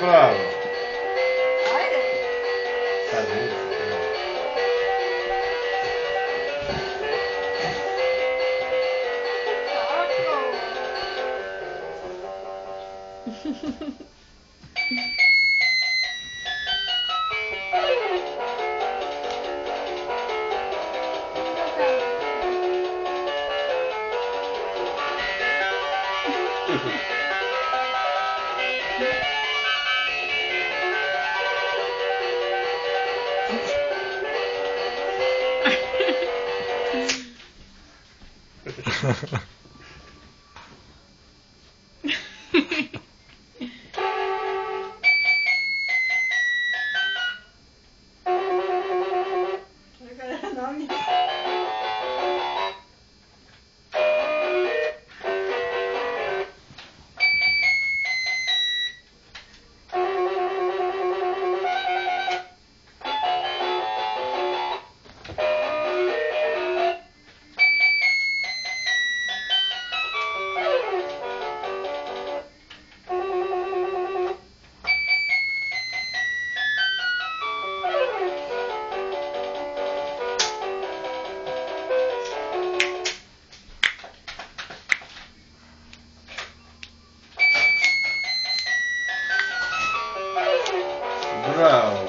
Bravo. Ajde. Sad vidi. Bravo.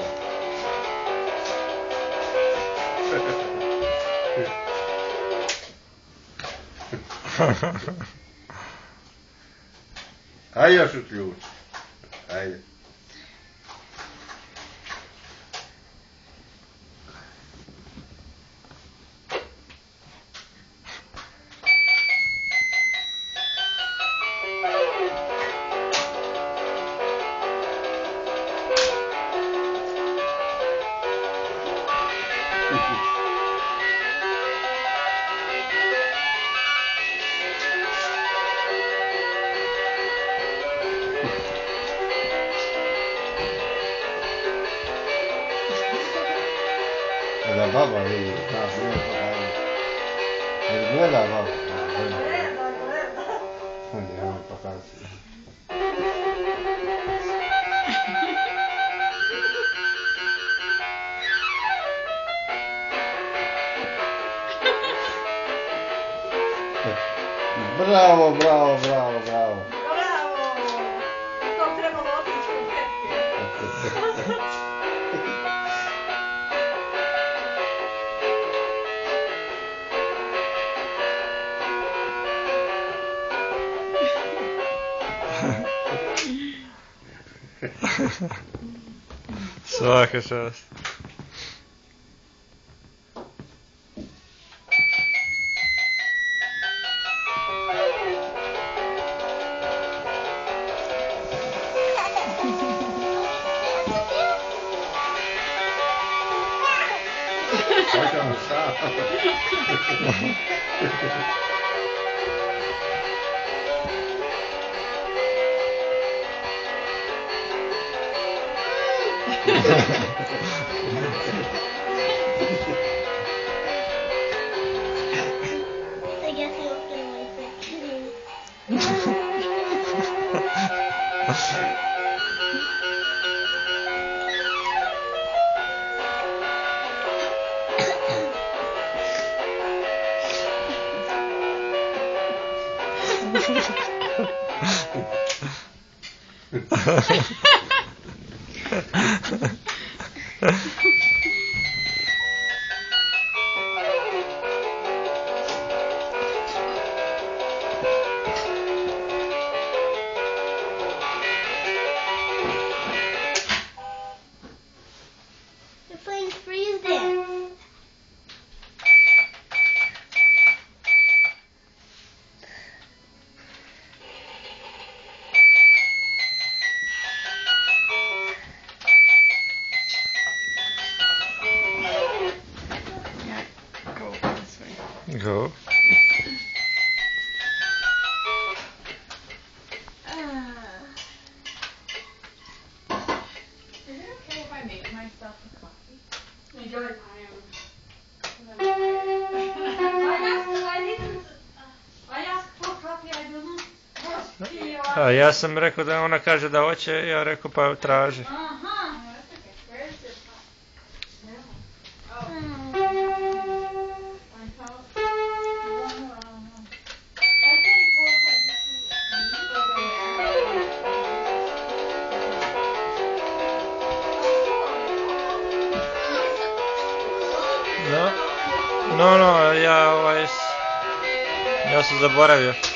Ajde još uključi. Ajde. Da baba vidi, da, gleda baba. Gleda. Nemoj pokazati. Bravo, bravo, bravo, bravo. Bravo. To trebalo otići u petke. Svaka čast. Hoćemo šta? I guess he was getting my thing. You're playing freeze dance. Go. Is it okay if I make myself a coffee? Enjoy. I asked for coffee, I don't know. A ja sam rekao da ona kaže da hoće, ja rekao pa traži. No, ja sam zaboravio.